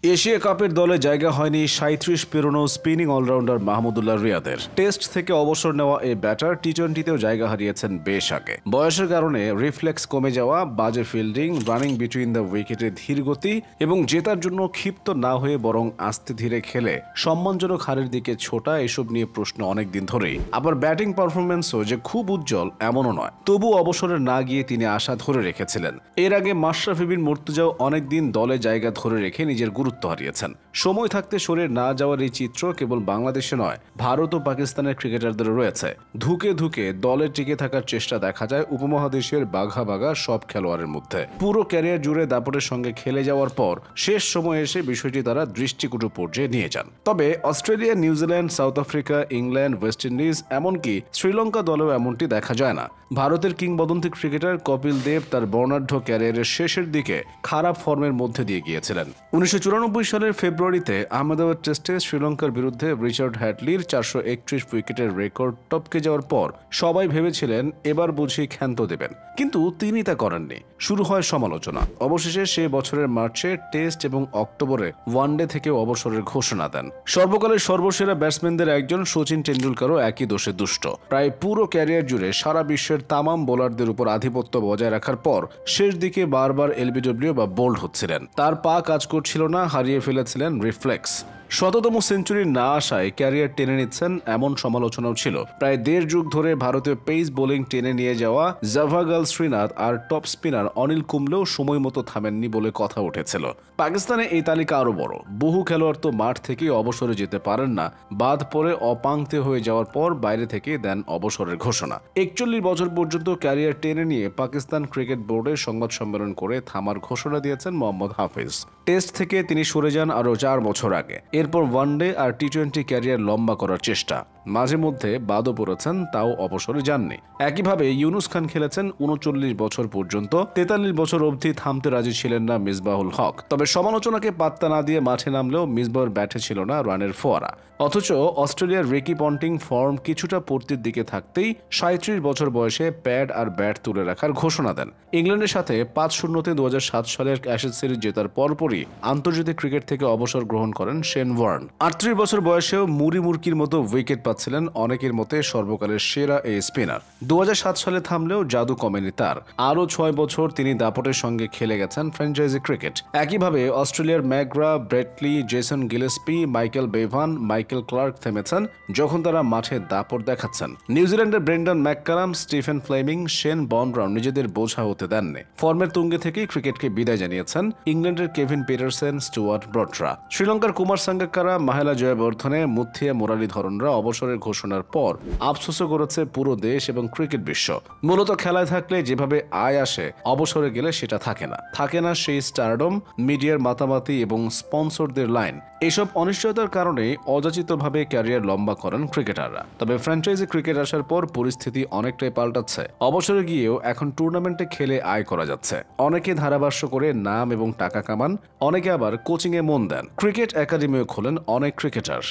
Asia কাপের দলে জায়গা হয়নি ৩৭ পেরোনো স্পিনিং অলরাউন্ডার মাহমুদুল্লাহ রিয়াদের। টেস্ট থেকে অবসর নেওয়া এই ব্যাটার টি-20তেও জায়গা হারিয়েছেন বেশ আগে। বয়সের কারণে রিফ্লেক্স কমে যাওয়া, বাজে ফিল্ডিং, রানিং বিটুইন দ্য উইকেটে ধীর গতি এবং জেতার জন্য ক্ষিপ্ত না হয়ে বরং আস্তে ধীরে খেলে সম্মানজনক হারের দিকে ছোটা, এসব নিয়ে প্রশ্ন অনেকদিন ধরেই। আবার ব্যাটিং পারফরমেন্সও যে খুব উজ্জ্বল এমনও নয়। তবু অবসরে না গিয়ে তিনি আশা ধরে রেখেছিলেন। এর আগে মাশরাফি বিন মুর্তজাও অনেকদিন দলে জায়গা ধরে রেখে নিজের গুরুত্ব হারিয়েছেন। সময় থাকতে সরে না যাওয়ার এই চিত্র কেবল বাংলাদেশে নয়, ভারত ও পাকিস্তানের ক্রিকেটারদেরও রয়েছে। ধুকে ধুকে দলে টিকে থাকার চেষ্টা দেখা যায় উপমহাদেশের বাঘা বাঘা সব খেলোয়াড়ের মধ্যে। পুরো ক্যারিয়ার জুড়ে দাপটের সঙ্গে খেলে যাওয়ার পর শেষ সময়ে এসে বিষয়টি তারা দৃষ্টিকটু পর্যায়ে নিয়ে যান। তবে Australia, New Zealand, south Africa, England, West Indies, এমনকি শ্রীলঙ্কা দলেও এমনটি দেখা যায় না। ভারতের কিংবদন্তি ক্রিকেটার কপিল দেব তার বর্ণাঢ্য ক্যারিয়ারের শেষের দিকে খারাপ ফর্মের মধ্যে দিয়ে গিয়েছিলেন। ১৯৯৪ সালের ফেব্রুয়ারিতে আহমেদাবাদ টেস্টে শ্রীলঙ্কার বিরুদ্ধে রিচার্ড হ্যাডলির ৪৩১ উইকেটের রেকর্ড টপকে যাওয়ার পর সবাই ভেবেছিলেন এবার বুঝি ক্ষান্ত দেবেন, কিন্তু তিনি তা করেননি। শুরু হয় সমালোচনা। অবশেষে সে বছরের মার্চে টেস্ট এবং অক্টোবরে ওয়ানডে থেকেও অবসরের ঘোষণা দেন। সর্বকালের সর্বসেরা ব্যাটসম্যানদের একজন শচীন টেন্ডুলকারও একই দোষে দুষ্ট। প্রায় পুরো ক্যারিয়ার জুড়ে সারা বিশ্বের তামাম বোলারদের উপর আধিপত্য বজায় রাখার পর শেষ দিকে বারবার এলবিডব্লিউ বা বোল্ড হচ্ছিলেন। তার পা কাজ করছিল না, হারিয়ে ফেলেছিলেন রিফ্লেক্স। শততম সেঞ্চুরি না আসায় ক্যারিয়ার টেনে নিচ্ছেন এমন সমালোচনাও ছিল। প্রায় দেড় যুগ ধরে ভারতীয় পেস বোলিং টেনে নিয়ে যাওয়া জাভাগাল শ্রীনাথ আর টপ স্পিনার অনিল কুম্বলেও সময় মতো থামেননি বলে কথা উঠেছিল। পাকিস্তানে এই তালিকা আরও বড়। বহু খেলোয়াড় তো মাঠ থেকেই অবসরে যেতে পারেন না, বাদ পড়ে অপাংক্তে হয়ে যাওয়ার পর বাইরে থেকে দেন অবসরের ঘোষণা। ৪১ বছর পর্যন্ত ক্যারিয়ার টেনে নিয়ে পাকিস্তান ক্রিকেট বোর্ডের সংবাদ সম্মেলন করে থামার ঘোষণা দিয়েছেন মোহাম্মদ হাফিজ। টেস্ট থেকে তিনি সরে যান আরও ৪ বছর আগে। এরপর ওয়ানডে আর টি-20 ক্যারিয়ার লম্বা করার চেষ্টা। মাঝে মধ্যে বাদও পড়েছেন, তাও অবসরে যাননি। একইভাবে ইউনুস খান খেলেছেন ৩৯ বছর পর্যন্ত। ৪৩ বছর অবধি থামতে রাজি ছিলেন না মিসবাহুল হক। তবে সমালোচনাকে পাত্তা না দিয়ে মাঠে নামলেও মিসবাহর ব্যাটে ছিল না রানের ফোয়ারা। অথচ অস্ট্রেলিয়ার রিকি পন্টিং ফর্ম কিছুটা পড়তির দিকে থাকতেই ৩৭ বছর বয়সে প্যাড আর ব্যাট তুলে রাখার ঘোষণা দেন। ইংল্যান্ডের সাথে ৫-০তে ২০০৭ সালের অ্যাশেজ সিরিজ জেতার পরপরই আন্তর্জাতিক ক্রিকেট থেকে অবসর গ্রহণ করেন শেন ওয়ার্ন। ৩৮ বছর বয়সেও মুড়ি মুরকির মতো উইকেট পাচ্ছিলেন অনেকের মতে সর্বকালের সেরা এই স্পিনার। ২০০৭ সালে থামলেও জাদু কমেনি তার। আরও ৬ বছর তিনি দাপটের সঙ্গে খেলে গেছেন ফ্র্যাঞ্চাইজি ক্রিকেট। একইভাবে অস্ট্রেলিয়ার McGrath, Brett Lee, Jason Gillespie, Michael Bevan, Michael Clarke থেমেছেন যখন তারা মাঠে দাপট দেখাচ্ছেন। নিউজিল্যান্ডের Brendon McCullum, Stephen Fleming, Shane বনরাও নিজেদের বোঝা হতে দেননি। ফর্মের তুঙ্গে থেকেই ক্রিকেটকে বিদায় জানিয়েছেন ইংল্যান্ডের কেভিন পিটারসেন, স্টুয়ার্ট ব্রডরা। শ্রীলঙ্কার কুমার সাঙ্গাকারা, মাহেলা জয়াবর্ধনে, মুথিয়া মুরালীধরনরা অবসরের ঘোষণার পর আফসোসও করেছে পুরো দেশ এবং ক্রিকেট বিশ্ব। মূলত খেলায় থাকলে যেভাবে আয় আসে, অবসরে গেলে সেটা থাকে না। থাকে না সেই স্টারডম, মিডিয়ার মাতামাতি এবং স্পন্সরদের লাইন। এসব অনিশ্চয়তার কারণে অযাচিতভাবে ক্যারিয়ার লম্বা করেন ক্রিকেটাররা। তবে ফ্র্যাঞ্চাইজি ক্রিকেট আসার পর পরিস্থিতি অনেকটাই পাল্টাচ্ছে। অবসরে গিয়েও এখন টুর্নামেন্টে খেলে আয় করা যাচ্ছে। অনেকে ধারাভাষ্য করে নাম এবং টাকা কামান, অনেকে আবার কোচিংয়ে মন দেন। ক্রিকেট একাডেমিও খোলেন অনেক ক্রিকেটার।